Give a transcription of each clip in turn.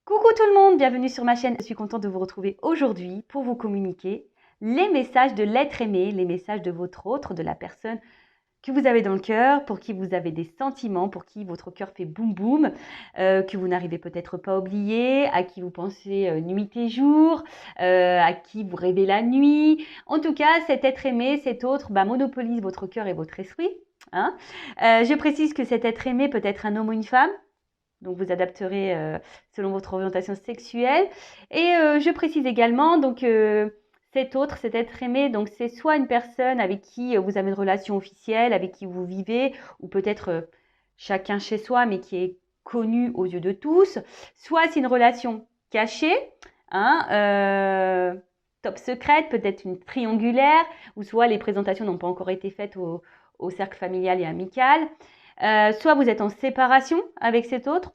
Coucou tout le monde, bienvenue sur ma chaîne. Je suis contente de vous retrouver aujourd'hui pour vous communiquer les messages de l'être aimé, les messages de votre autre, de la personne que vous avez dans le cœur, pour qui vous avez des sentiments, pour qui votre cœur fait boum boum, que vous n'arrivez peut-être pas à oublier, à qui vous pensez nuit et jour, à qui vous rêvez la nuit. En tout cas, cet être aimé, cet autre, monopolise votre cœur et votre esprit. Hein. Je précise que cet être aimé peut être un homme ou une femme. Donc, vous adapterez selon votre orientation sexuelle. Et je précise également, donc, cet être aimé, donc c'est soit une personne avec qui vous avez une relation officielle, avec qui vous vivez, ou peut-être chacun chez soi, mais qui est connu aux yeux de tous. Soit c'est une relation cachée, hein, top secrète, peut-être une triangulaire, ou soit les présentations n'ont pas encore été faites au cercle familial et amical. Soit vous êtes en séparation avec cet autre,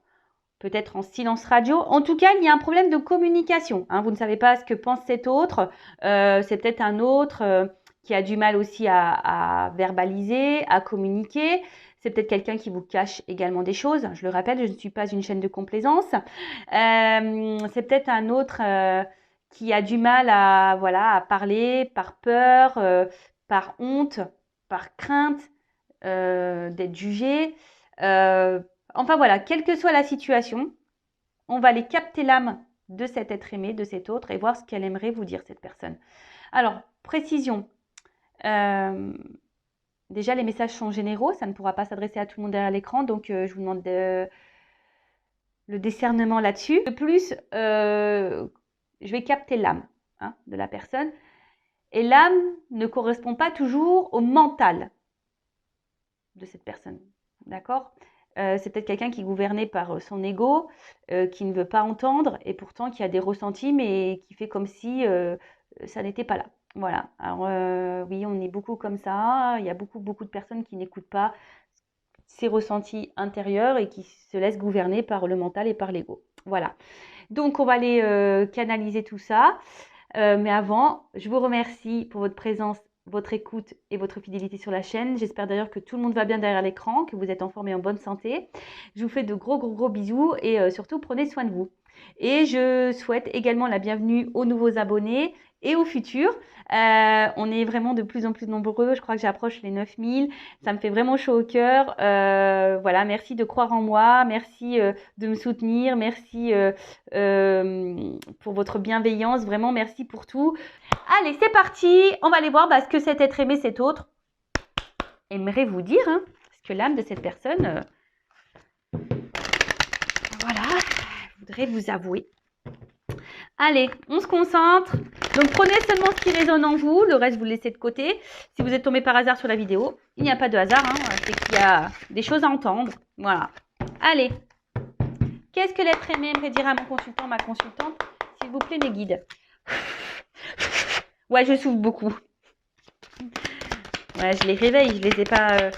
peut-être en silence radio. En tout cas, il y a un problème de communication. Hein. Vous ne savez pas ce que pense cet autre. C'est peut-être un autre qui a du mal aussi à verbaliser, à communiquer. C'est peut-être quelqu'un qui vous cache également des choses. Je le rappelle, je ne suis pas une chaîne de complaisance. C'est peut-être un autre qui a du mal à parler par peur, par honte, par crainte d'être jugé. Enfin voilà, quelle que soit la situation, on va aller capter l'âme de cet être aimé, de cet autre, et voir ce qu'elle aimerait vous dire, cette personne. Alors, précision. Déjà, les messages sont généraux, ça ne pourra pas s'adresser à tout le monde derrière l'écran, donc je vous demande le discernement là-dessus. De plus, je vais capter l'âme de la personne, et l'âme ne correspond pas toujours au mental de cette personne. D'accord ? C'est peut-être quelqu'un qui est gouverné par son ego, qui ne veut pas entendre et pourtant qui a des ressentis, mais qui fait comme si ça n'était pas là. Voilà. Alors oui, on est beaucoup comme ça. Il y a beaucoup de personnes qui n'écoutent pas ces ressentis intérieurs et qui se laissent gouverner par le mental et par l'ego. Voilà. Donc, on va aller canaliser tout ça. Mais avant, je vous remercie pour votre présence, votre écoute et votre fidélité sur la chaîne. J'espère d'ailleurs que tout le monde va bien derrière l'écran, que vous êtes en forme et en bonne santé. Je vous fais de gros bisous et surtout prenez soin de vous. Et je souhaite également la bienvenue aux nouveaux abonnés et aux futurs. On est vraiment de plus en plus nombreux. Je crois que j'approche les 9000. Ça me fait vraiment chaud au cœur. Voilà, merci de croire en moi. Merci de me soutenir. Merci pour votre bienveillance. Vraiment, merci pour tout. Allez, c'est parti. On va aller voir ce que cet être aimé, cet autre, aimerait vous dire. Hein, parce que l'âme de cette personne, voilà, voudrait vous avouer. Allez, on se concentre. Donc, prenez seulement ce qui résonne en vous. Le reste, vous le laissez de côté. Si vous êtes tombé par hasard sur la vidéo, il n'y a pas de hasard. Hein, c'est qu'il y a des choses à entendre. Voilà. Allez. Qu'est-ce que l'être aimé aimerait dire à mon consultant, ma consultante? S'il vous plaît, mes guides. Ouais, je souffle beaucoup. Ouais, je les réveille. Je ne les ai pas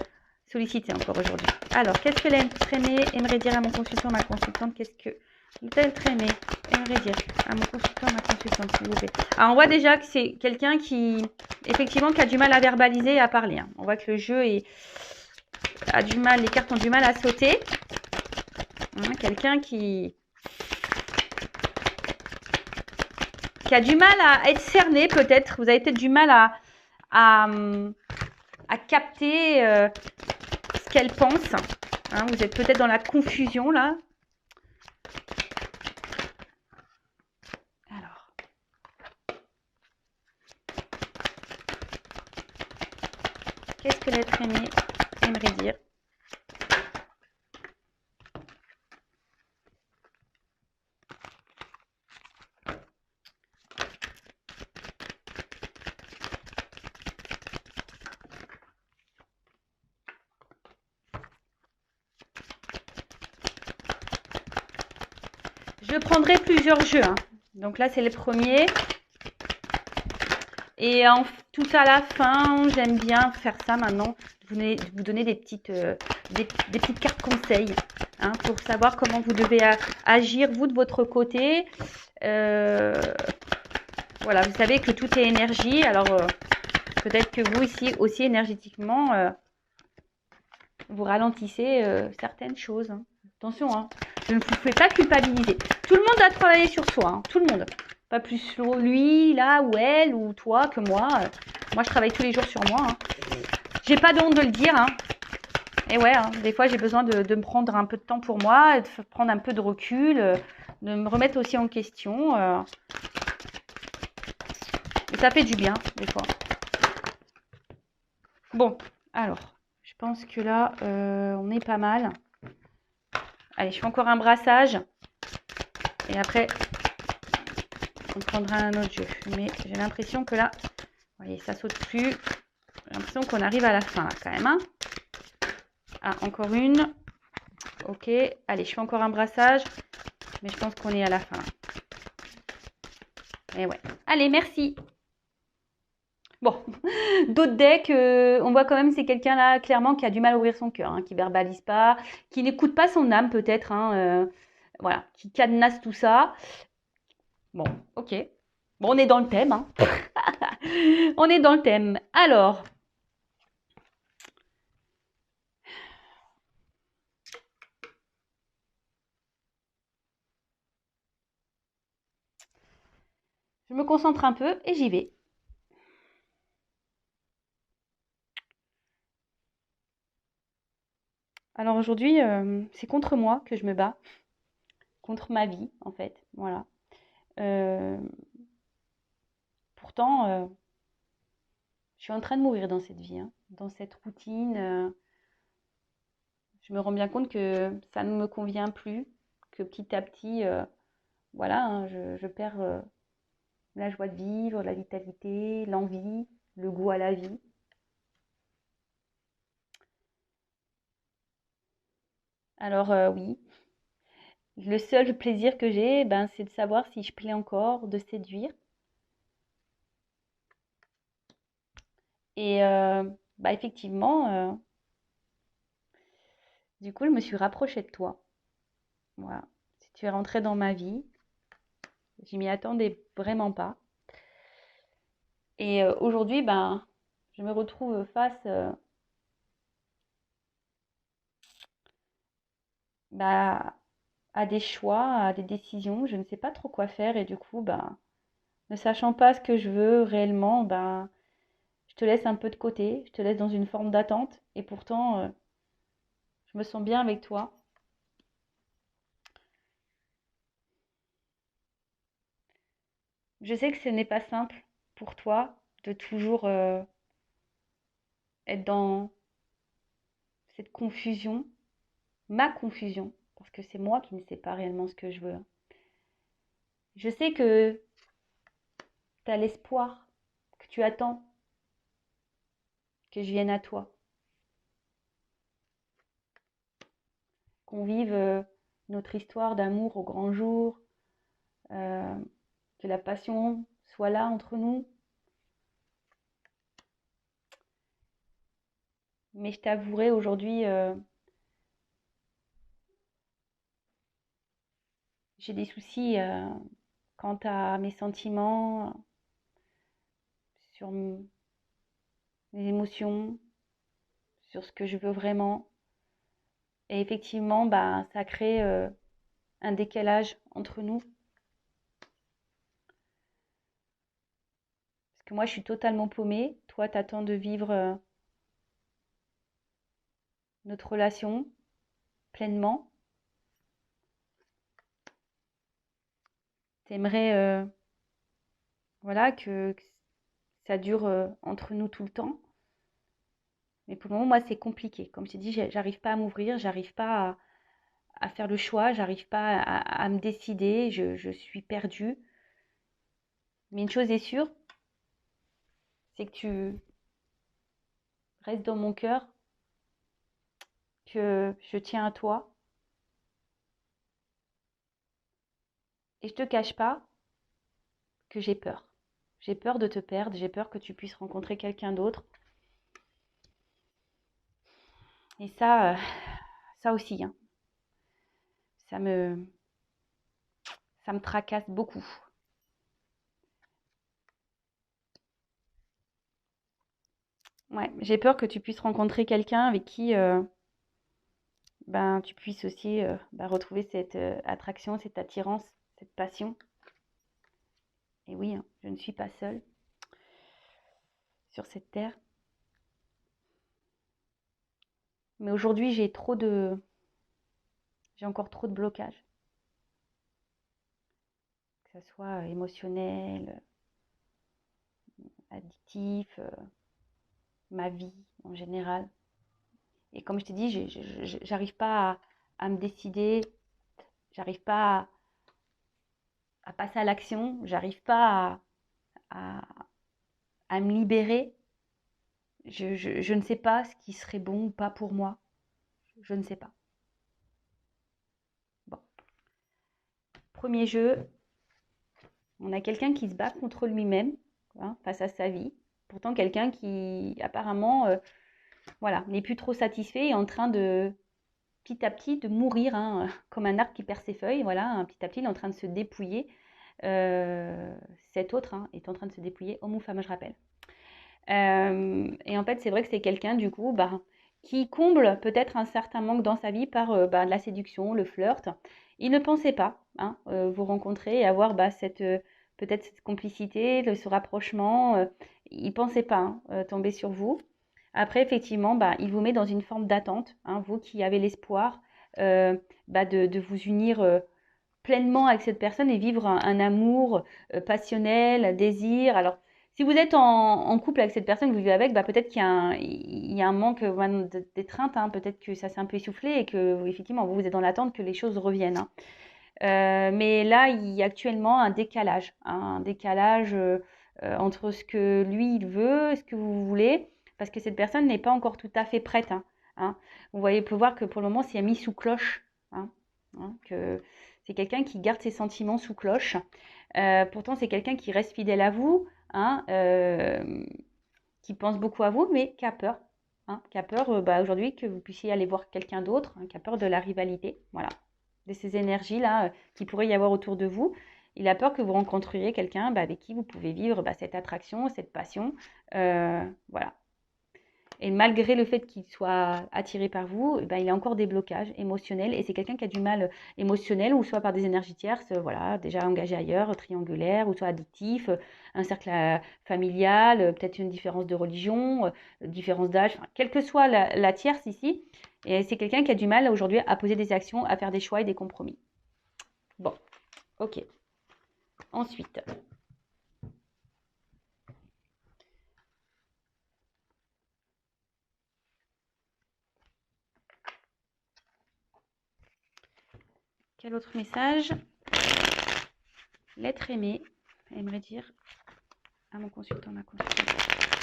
sollicités encore aujourd'hui. Alors, qu'est-ce que l'être aimé aimerait dire à mon consultant, ma consultante? Qu'est-ce que l'être aimé aimerait dire à mon consultant, ma consultante, s'il vous plaît? Alors, on voit déjà que c'est quelqu'un qui, effectivement, qui a du mal à verbaliser et à parler. Hein. On voit que le jeu a du mal, les cartes ont du mal à sauter. Hein, quelqu'un qui a du mal à être cerné, peut-être. Vous avez peut-être du mal à capter ce qu'elle pense. Hein, vous êtes peut-être dans la confusion, là. Alors. Qu'est-ce que l'être aimé aimerait dire? Je prendrai plusieurs jeux. Hein. Donc là, c'est le premier. Et tout à la fin, j'aime bien faire ça maintenant. Vous donner des petites cartes conseils hein, pour savoir comment vous devez agir, vous, de votre côté. Voilà, vous savez que tout est énergie. Alors, peut-être que vous, ici, aussi énergétiquement, vous ralentissez certaines choses. Hein. Attention, hein. Je ne vous fais pas culpabiliser. Tout le monde a travaillé sur soi, hein, tout le monde. Pas plus lui, là, ou elle, ou toi que moi. Moi, je travaille tous les jours sur moi. Hein. J'ai pas de honte de le dire. Hein. Et ouais, hein, des fois, j'ai besoin de me prendre un peu de temps pour moi, de prendre un peu de recul, de me remettre aussi en question. Et ça fait du bien, des fois. Bon, alors, je pense que là, on est pas mal. Allez, je fais encore un brassage. Et après, on prendra un autre jeu. Mais j'ai l'impression que là, vous voyez, ça saute plus. J'ai l'impression qu'on arrive à la fin, là, quand même. Hein. Ah, encore une. Ok. Allez, je fais encore un brassage. Mais je pense qu'on est à la fin. Et ouais. Allez, merci. Bon, d'autres decks, on voit quand même c'est quelqu'un là, clairement, qui a du mal à ouvrir son cœur, hein, qui verbalise pas, qui n'écoute pas son âme peut-être, hein, voilà, qui cadenasse tout ça. Bon, ok. Bon, on est dans le thème, hein. On est dans le thème. Alors, je me concentre un peu et j'y vais. Alors aujourd'hui, c'est contre moi que je me bats, contre ma vie en fait, voilà. Euh, pourtant, je suis en train de mourir dans cette vie, hein, dans cette routine. Je me rends bien compte que ça ne me convient plus, que petit à petit, voilà, hein, je perds la joie de vivre, la vitalité, l'envie, le goût à la vie. Alors oui, le seul plaisir que j'ai, ben, c'est de savoir si je plais encore, de séduire. Et bah, effectivement, du coup, je me suis rapprochée de toi. Voilà. Si tu es rentré dans ma vie, je m'y attendais vraiment pas. Et aujourd'hui, ben, je me retrouve face bah, à des choix, à des décisions. Je ne sais pas trop quoi faire et du coup, ben, ne sachant pas ce que je veux réellement, ben, je te laisse un peu de côté, je te laisse dans une forme d'attente et pourtant, je me sens bien avec toi. Je sais que ce n'est pas simple pour toi de toujours être dans cette confusion, ma confusion, parce que c'est moi qui ne sais pas réellement ce que je veux. Je sais que tu as l'espoir, que tu attends que je vienne à toi, qu'on vive notre histoire d'amour au grand jour, euh, que la passion soit là entre nous. Mais je t'avouerai aujourd'hui, j'ai des soucis quant à mes sentiments, sur mes émotions, sur ce que je veux vraiment. Et effectivement, bah, ça crée un décalage entre nous. Parce que moi, je suis totalement paumée. Toi, tu attends de vivre notre relation pleinement. Tu aimerais voilà, que ça dure entre nous tout le temps. Mais pour le moment, moi, c'est compliqué. Comme je t'ai dit, j'arrive pas à m'ouvrir, j'arrive pas à faire le choix, j'arrive pas à me décider, je suis perdue. Mais une chose est sûre, c'est que tu restes dans mon cœur, que je tiens à toi. Et je te cache pas que j'ai peur. J'ai peur de te perdre, j'ai peur que tu puisses rencontrer quelqu'un d'autre. Et ça aussi, hein, ça me, ça me tracasse beaucoup. Ouais, j'ai peur que tu puisses rencontrer quelqu'un avec qui ben, tu puisses aussi retrouver cette attraction, cette attirance, cette passion. Et oui, hein, je ne suis pas seule sur cette terre. Mais aujourd'hui, j'ai encore trop de blocages. Que ce soit émotionnel, addictif, ma vie en général. Et comme je t'ai dit, j'arrive pas à me décider, j'arrive pas à passer à l'action, j'arrive pas à, à me libérer. Je ne sais pas ce qui serait bon ou pas pour moi. Je ne sais pas. Bon. Premier jeu, on a quelqu'un qui se bat contre lui-même, hein, face à sa vie. Pourtant, quelqu'un qui apparemment voilà, n'est plus trop satisfait et en train de petit à petit de mourir, hein, comme un arbre qui perd ses feuilles. Voilà, hein, petit à petit, il est en train de se dépouiller. Cet autre, hein, est en train de se dépouiller, homme ou femme, je rappelle. Et en fait, c'est vrai que c'est quelqu'un, du coup, qui comble peut-être un certain manque dans sa vie par de la séduction, le flirt. Il ne pensait pas, hein, vous rencontrer et avoir peut-être cette complicité, ce rapprochement. Il ne pensait pas, hein, tomber sur vous. Après, effectivement, il vous met dans une forme d'attente, hein, vous qui avez l'espoir de vous unir pleinement avec cette personne et vivre un amour passionnel, un désir. Alors, si vous êtes en couple avec cette personne que vous vivez avec, peut-être il y a un manque d'étreinte, hein, peut-être que ça s'est un peu essoufflé et que effectivement vous êtes dans l'attente que les choses reviennent, hein. Mais là, il y a actuellement un décalage, hein, un décalage entre ce que lui il veut, ce que vous voulez, parce que cette personne n'est pas encore tout à fait prête, hein, hein. Vous voyez, vous pouvez voir que pour le moment, c'est mis sous cloche, hein, hein, que c'est quelqu'un qui garde ses sentiments sous cloche. Pourtant, c'est quelqu'un qui reste fidèle à vous, hein, qui pense beaucoup à vous, mais qui a peur, hein, qui a peur aujourd'hui que vous puissiez aller voir quelqu'un d'autre, hein, qui a peur de la rivalité, voilà, de ces énergies-là qui pourrait y avoir autour de vous. Il a peur que vous rencontriez quelqu'un avec qui vous pouvez vivre cette attraction, cette passion, voilà. Et malgré le fait qu'il soit attiré par vous, il a encore des blocages émotionnels. Et c'est quelqu'un qui a du mal émotionnel, ou soit par des énergies tierces, voilà, déjà engagé ailleurs, triangulaire, ou soit addictif, un cercle familial, peut-être une différence de religion, différence d'âge, quelle que soit la tierce ici. Et c'est quelqu'un qui a du mal aujourd'hui à poser des actions, à faire des choix et des compromis. Bon, ok. Ensuite, quel autre message? L'être aimé aimerait dire à mon consultant, ma consultante.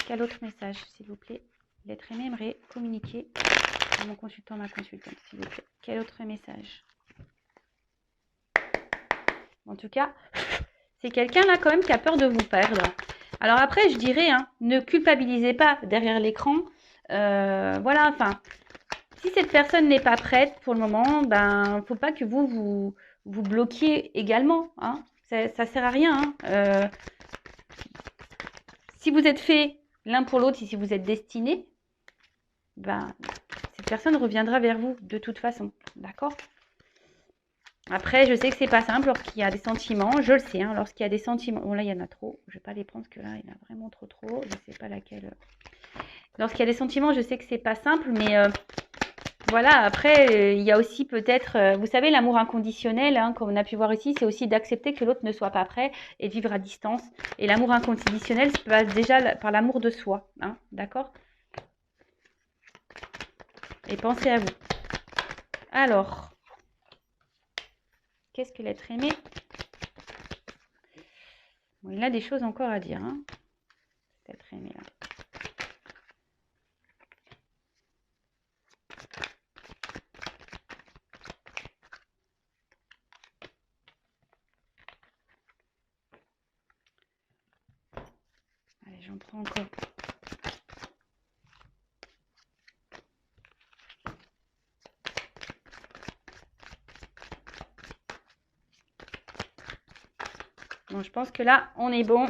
Quel autre message, s'il vous plaît? L'être aimé aimerait communiquer à mon consultant, ma consultante, s'il vous plaît. Quel autre message? En tout cas, c'est quelqu'un là quand même qui a peur de vous perdre. Alors après, je dirais, hein, ne culpabilisez pas derrière l'écran. Voilà, enfin, si cette personne n'est pas prête pour le moment, faut pas que vous bloquiez également, hein. Ça sert à rien, hein. Si vous êtes fait l'un pour l'autre, si vous êtes destinés, cette personne reviendra vers vous de toute façon, d'accord? Après, je sais que c'est pas simple lorsqu'il y a des sentiments, je le sais, hein, lorsqu'il y a des sentiments. Bon, là, il y en a trop, je vais pas les prendre parce que là, il y en a vraiment trop, je sais pas laquelle. Lorsqu'il y a des sentiments, je sais que c'est pas simple, mais voilà, après, il y a aussi peut-être, vous savez, l'amour inconditionnel, hein, comme on a pu voir ici, c'est aussi d'accepter que l'autre ne soit pas prêt et de vivre à distance. Et l'amour inconditionnel se passe déjà par l'amour de soi, hein, d'accord? Et pensez à vous. Alors, qu'est-ce que l'être aimé? Bon, il a des choses encore à dire, hein, cet être aimé là. Allez, j'en prends encore. Bon, je pense que là, on est bon.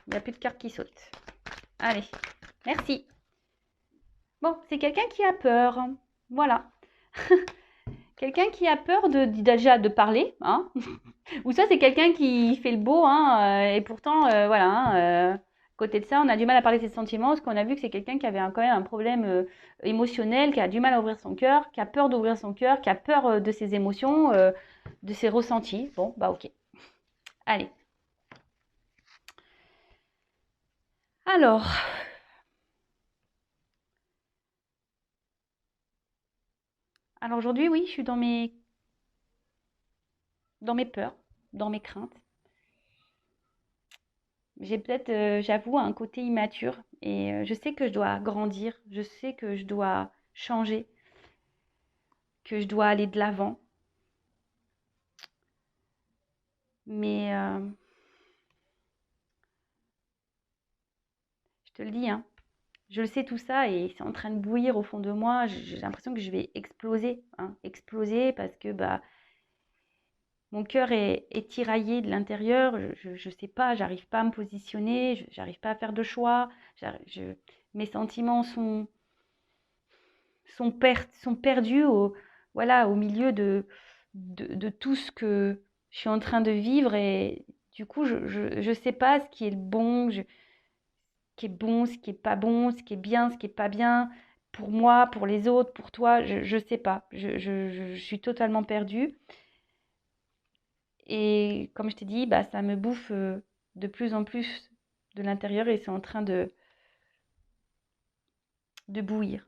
Il n'y a plus de cartes qui sautent. Allez, merci. Bon, c'est quelqu'un qui a peur. Voilà. Quelqu'un qui a peur déjà de parler, hein. Ou ça, c'est quelqu'un qui fait le beau, hein, et pourtant, voilà, hein, côté de ça, on a du mal à parler de ses sentiments, parce qu'on a vu que c'est quelqu'un qui avait quand même un problème émotionnel, qui a du mal à ouvrir son cœur, qui a peur d'ouvrir son cœur, qui a peur de ses émotions, de ses ressentis. Bon, bah ok. Allez. Alors, aujourd'hui, oui, je suis dans mes peurs, dans mes craintes. J'ai peut-être, j'avoue, un côté immature et je sais que je dois grandir, je sais que je dois changer, que je dois aller de l'avant. Mais je te le dis, hein, je le sais tout ça et c'est en train de bouillir au fond de moi. J'ai l'impression que je vais exploser, hein, exploser parce que bah, mon cœur est tiraillé de l'intérieur. Je sais pas, j'arrive pas à me positionner, j'arrive pas à faire de choix. Mes sentiments sont perdus voilà, au milieu de tout ce que je suis en train de vivre. Et du coup, je sais pas ce qui est le bon, ce qui est bon, ce qui est pas bon, ce qui est bien, ce qui est pas bien, pour moi, pour les autres, pour toi, je sais pas. Je suis totalement perdue. Et comme je t'ai dit, bah, ça me bouffe de plus en plus de l'intérieur et c'est en train de bouillir.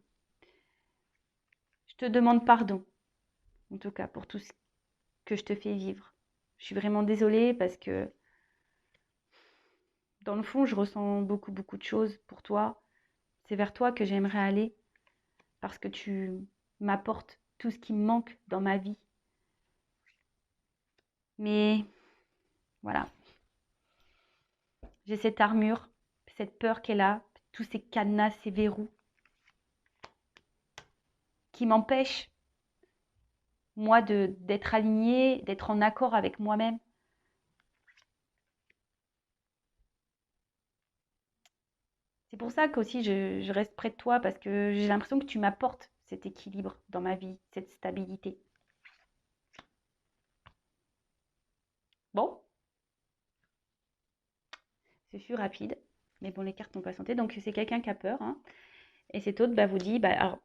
Je te demande pardon, en tout cas, pour tout ce que je te fais vivre. Je suis vraiment désolée parce que dans le fond, je ressens beaucoup, beaucoup de choses pour toi. C'est vers toi que j'aimerais aller parce que tu m'apportes tout ce qui me manque dans ma vie. Mais voilà, j'ai cette armure, cette peur qu'elle a, tous ces cadenas, ces verrous qui m'empêchent, moi, d'être alignée, d'être en accord avec moi-même. C'est pour ça qu'aussi je reste près de toi parce que j'ai l'impression que tu m'apportes cet équilibre dans ma vie, cette stabilité. Bon, ce fut rapide, mais bon, les cartes n'ont pas santé. Donc, c'est quelqu'un qui a peur, hein, et cet autre bah, vous dit, bah, alors,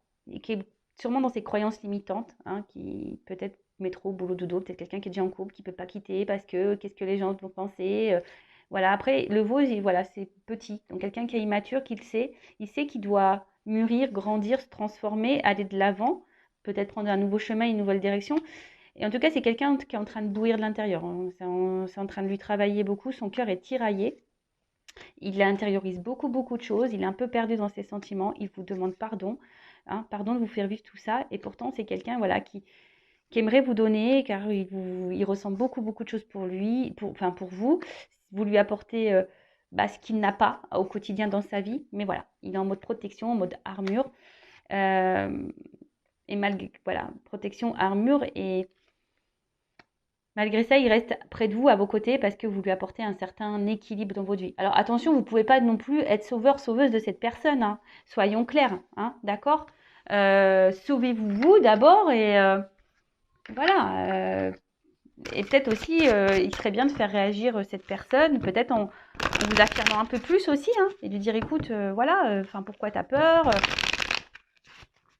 qui est sûrement dans ses croyances limitantes, hein, qui peut-être métro, boulot, dodo, peut-être quelqu'un qui est déjà en couple, qui ne peut pas quitter parce que qu'est-ce que les gens vont penser. Voilà, après, le veau, voilà, c'est petit. Donc, quelqu'un qui est immature, qui le sait, il sait qu'il doit mûrir, grandir, se transformer, aller de l'avant, peut-être prendre un nouveau chemin, une nouvelle direction. Et en tout cas, c'est quelqu'un qui est en train de bouillir de l'intérieur, hein. C'est en train de lui travailler beaucoup. Son cœur est tiraillé. Il intériorise beaucoup, beaucoup de choses. Il est un peu perdu dans ses sentiments. Il vous demande pardon, hein, pardon de vous faire vivre tout ça. Et pourtant, c'est quelqu'un voilà, qui aimerait vous donner, car il ressent beaucoup, beaucoup de choses pour lui, enfin pour vous. Vous lui apportez bah, ce qu'il n'a pas au quotidien dans sa vie. Mais voilà, il est en mode protection, en mode armure. Et malgré, voilà, protection, armure. Et malgré ça, il reste près de vous, à vos côtés, parce que vous lui apportez un certain équilibre dans votre vie. Alors attention, vous ne pouvez pas non plus être sauveur, sauveuse de cette personne, hein. Soyons clairs, hein, d'accord. Sauvez-vous vous d'abord et voilà. Et peut-être aussi, il serait bien de faire réagir cette personne, peut-être en vous affirmant un peu plus aussi, hein, et de dire écoute, voilà, enfin pourquoi tu as peur,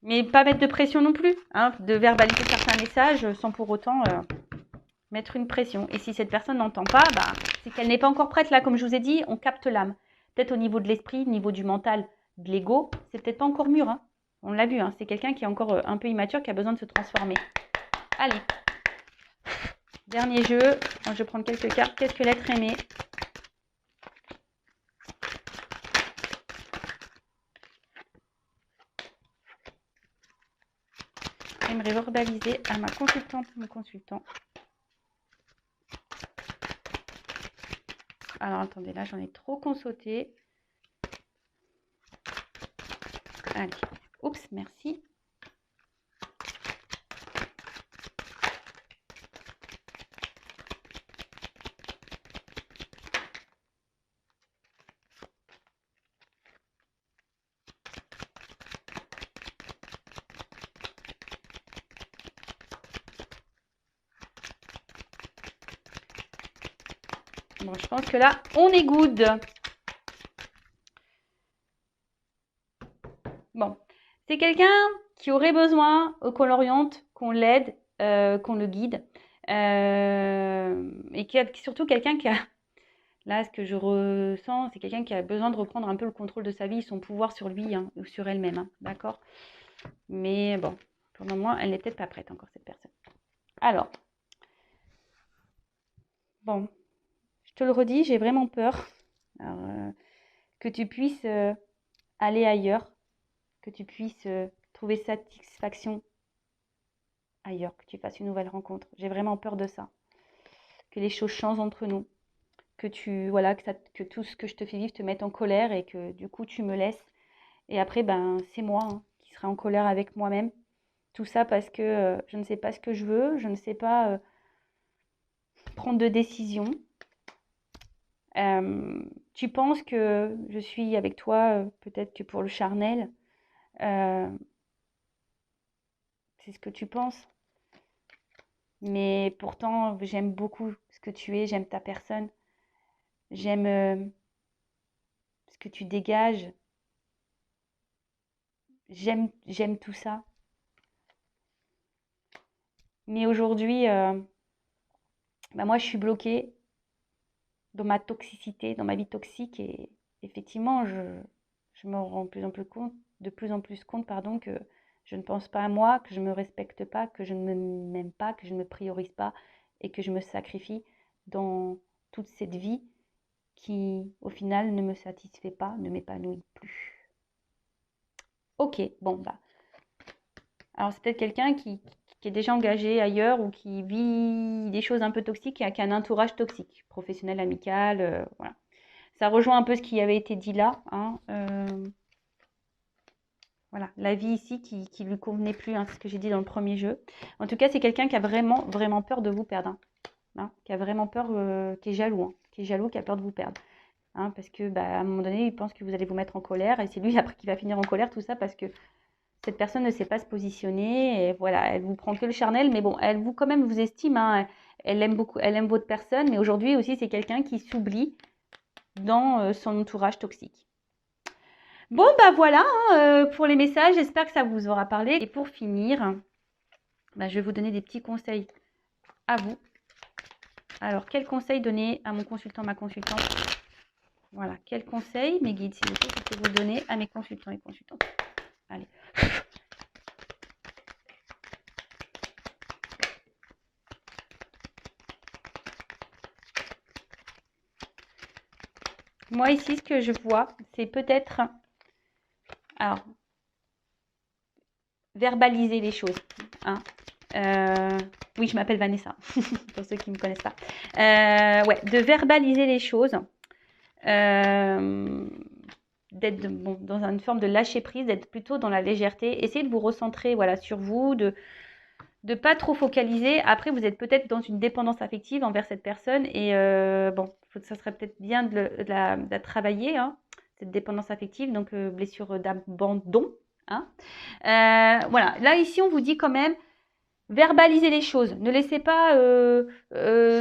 mais pas mettre de pression non plus, hein, de verbaliser certains messages sans pour autant mettre une pression. Et si cette personne n'entend pas, bah, c'est qu'elle n'est pas encore prête. Là, comme je vous ai dit, on capte l'âme. Peut-être au niveau de l'esprit, au niveau du mental, de l'ego, c'est peut-être pas encore mûr, hein. On l'a vu, hein, c'est quelqu'un qui est encore un peu immature, qui a besoin de se transformer. Allez, dernier jeu. Je vais prendre quelques cartes. Qu'est-ce que l'être aimé? J'aimerais verbaliser à ma consultante, mon consultant. Alors, attendez, là, j'en ai trop consauté. Allez. Oups, merci. Bon, je pense que là, on est good. Bon, c'est quelqu'un qui aurait besoin qu'on l'oriente, qu'on l'aide, qu'on le guide. Et surtout quelqu'un qui a, là, ce que je ressens, c'est quelqu'un qui a besoin de reprendre un peu le contrôle de sa vie, son pouvoir sur lui hein, ou sur elle-même. Hein, d'accord? Mais bon, pour le moment, elle n'est peut-être pas prête encore, cette personne. Alors, bon, je te le redis, j'ai vraiment peur que tu puisses aller ailleurs, que tu puisses trouver satisfaction ailleurs, que tu fasses une nouvelle rencontre. J'ai vraiment peur de ça. Que les choses changent entre nous. Voilà, que tout ce que je te fais vivre te mette en colère et que du coup tu me laisses. Et après, ben, c'est moi hein, qui serai en colère avec moi-même. Tout ça parce que je ne sais pas ce que je veux, je ne sais pas prendre de décision. Tu penses que je suis avec toi, peut-être que pour le charnel. C'est ce que tu penses. Mais pourtant, j'aime beaucoup ce que tu es, j'aime ta personne. J'aime ce que tu dégages. J'aime tout ça. Mais aujourd'hui, bah moi, je suis bloquée dans ma toxicité, dans ma vie toxique. Et effectivement, je me rends de plus en plus compte, pardon, que je ne pense pas à moi, que je ne me respecte pas, que je ne m'aime pas, que je ne me priorise pas et que je me sacrifie dans toute cette vie qui, au final, ne me satisfait pas, ne m'épanouit plus. Ok, bon, bah. Alors, c'est peut-être quelqu'un qui est déjà engagé ailleurs ou qui vit des choses un peu toxiques et qui a un entourage toxique, professionnel, amical, voilà. Ça rejoint un peu ce qui avait été dit là. Hein, voilà, la vie ici qui lui convenait plus, hein, c'est ce que j'ai dit dans le premier jeu. En tout cas, c'est quelqu'un qui a vraiment, vraiment peur de vous perdre. Hein, qui a vraiment peur, qui est jaloux, hein, qui a peur de vous perdre. Hein, parce que bah, à un moment donné, il pense que vous allez vous mettre en colère et c'est lui après qui va finir en colère, tout ça parce que cette personne ne sait pas se positionner et voilà, elle vous prend que le charnel, mais bon, elle vous quand même vous estime, hein, elle aime beaucoup, elle aime votre personne, mais aujourd'hui aussi c'est quelqu'un qui s'oublie dans son entourage toxique. Bon bah voilà hein, pour les messages, j'espère que ça vous aura parlé. Et pour finir, bah, je vais vous donner des petits conseils à vous. Alors, quel conseil donner à mon consultant, ma consultante? Voilà, quel conseil, mes guides, s'il vous plaît, je peux vous donner à mes consultants et consultantes? Allez. Moi, ici, ce que je vois, c'est peut-être... Alors, verbaliser les choses. Hein. Oui, je m'appelle Vanessa, pour ceux qui ne me connaissent pas. Ouais, de verbaliser les choses. D'être bon, dans une forme de lâcher prise, d'être plutôt dans la légèreté. Essayez de vous recentrer voilà, sur vous, de ne pas trop focaliser. Après, vous êtes peut-être dans une dépendance affective envers cette personne. Et bon, ça serait peut-être bien de la travailler, hein, cette dépendance affective, donc blessure d'abandon. Hein. Voilà, là ici on vous dit quand même, verbalisez les choses. Ne laissez pas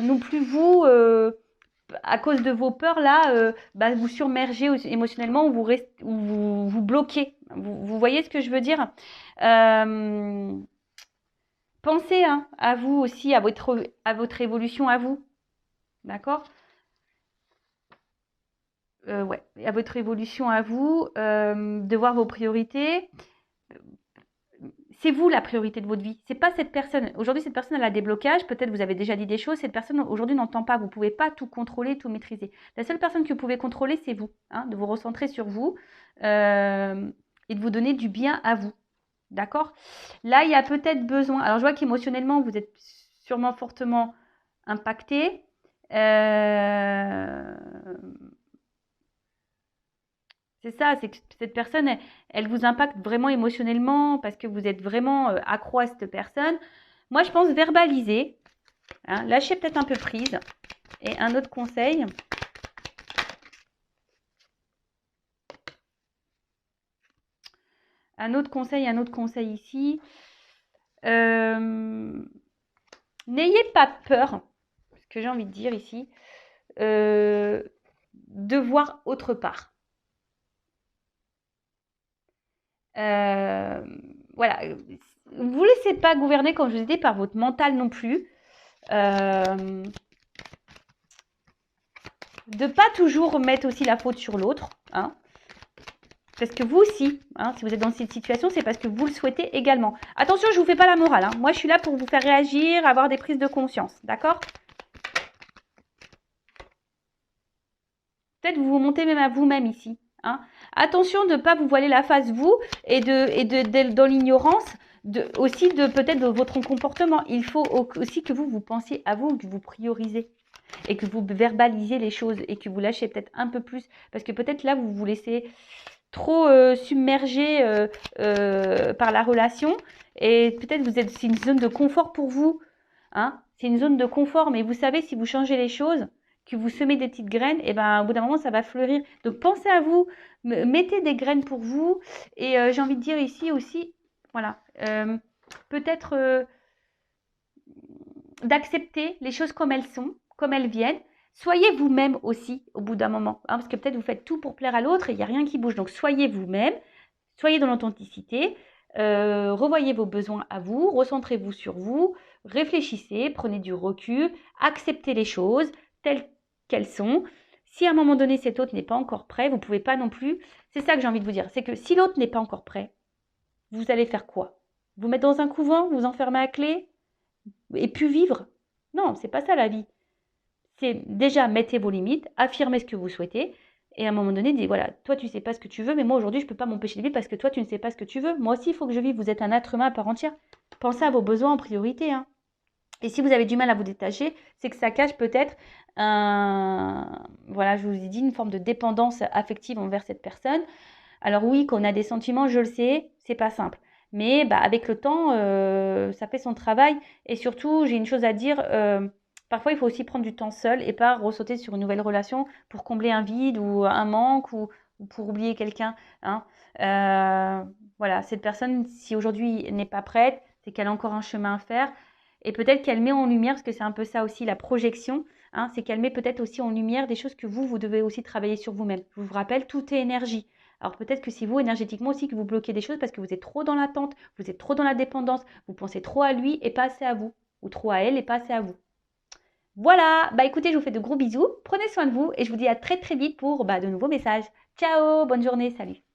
non plus vous, à cause de vos peurs là, bah, vous submerger émotionnellement ou vous bloquez. Vous voyez ce que je veux dire? Pensez hein, à vous aussi, à votre évolution à vous. D'accord? Ouais, à votre évolution à vous, de voir vos priorités. C'est vous la priorité de votre vie. C'est pas cette personne. Aujourd'hui, cette personne, elle a des blocages. Peut-être vous avez déjà dit des choses. Cette personne, aujourd'hui, n'entend pas. Vous ne pouvez pas tout contrôler, tout maîtriser. La seule personne que vous pouvez contrôler, c'est vous. Hein, de vous recentrer sur vous et de vous donner du bien à vous. D'accord? Là, il y a peut-être besoin. Alors, je vois qu'émotionnellement, vous êtes sûrement fortement impacté. C'est ça, c'est que cette personne, elle vous impacte vraiment émotionnellement parce que vous êtes vraiment accro à cette personne. Moi, je pense verbaliser, hein, lâcher peut-être un peu prise. Et un autre conseil, ici, n'ayez pas peur, ce que j'ai envie de dire ici, de voir autre part. Voilà. Vous ne laissez pas gouverner, comme je vous ai dit, par votre mental non plus. De pas toujours mettre aussi la faute sur l'autre. Hein. Parce que vous aussi, hein, si vous êtes dans cette situation, c'est parce que vous le souhaitez également. Attention, je ne vous fais pas la morale. Hein. Moi, je suis là pour vous faire réagir, avoir des prises de conscience. D'accord? Peut-être vous vous montez même à vous-même ici. Hein. Attention de ne pas vous voiler la face, vous, et dans l'ignorance, aussi de peut-être de votre comportement. Il faut aussi que vous pensiez à vous, que vous priorisez. Et que vous verbalisiez les choses et que vous lâchez peut-être un peu plus. Parce que peut-être là, vous vous laissez trop submergé par la relation. Et peut-être c'est une zone de confort pour vous. Hein, c'est une zone de confort. Mais vous savez, si vous changez les choses, que vous semez des petites graines, et ben, au bout d'un moment, ça va fleurir. Donc, pensez à vous. Mettez des graines pour vous. Et j'ai envie de dire ici aussi, voilà, peut-être d'accepter les choses comme elles sont, comme elles viennent. Soyez vous-même aussi au bout d'un moment, hein, parce que peut-être vous faites tout pour plaire à l'autre et il n'y a rien qui bouge. Donc soyez vous-même, soyez dans l'authenticité, revoyez vos besoins à vous, recentrez-vous sur vous, réfléchissez, prenez du recul, acceptez les choses telles qu'elles sont. Si à un moment donné cet autre n'est pas encore prêt, vous ne pouvez pas non plus. C'est ça que j'ai envie de vous dire, c'est que si l'autre n'est pas encore prêt, vous allez faire quoi? Vous mettre dans un couvent, vous enfermer à clé et puis vivre? Non, c'est pas ça la vie. C'est déjà mettez vos limites, affirmez ce que vous souhaitez, et à un moment donné, dites voilà, toi tu sais pas ce que tu veux, mais moi aujourd'hui je peux pas m'empêcher de vivre parce que toi tu ne sais pas ce que tu veux. Moi aussi il faut que je vive, vous êtes un être humain à part entière. Pensez à vos besoins en priorité. Hein. Et si vous avez du mal à vous détacher, c'est que ça cache peut-être voilà, je vous ai dit, une forme de dépendance affective envers cette personne. Alors oui, qu'on a des sentiments, je le sais, c'est pas simple. Mais bah, avec le temps, ça fait son travail. Et surtout, j'ai une chose à dire, parfois il faut aussi prendre du temps seul et pas ressauter sur une nouvelle relation pour combler un vide ou un manque ou pour oublier quelqu'un. Hein. Voilà, cette personne, si aujourd'hui n'est pas prête, c'est qu'elle a encore un chemin à faire. Et peut-être qu'elle met en lumière, parce que c'est un peu ça aussi la projection, hein, c'est qu'elle met peut-être aussi en lumière des choses que vous devez aussi travailler sur vous-même. Je vous rappelle, tout est énergie. Alors peut-être que c'est vous énergétiquement aussi que vous bloquez des choses parce que vous êtes trop dans l'attente, vous êtes trop dans la dépendance, vous pensez trop à lui et pas assez à vous, ou trop à elle et pas assez à vous. Voilà, bah écoutez, je vous fais de gros bisous, prenez soin de vous et je vous dis à très très vite pour de nouveaux messages. Ciao, bonne journée, salut.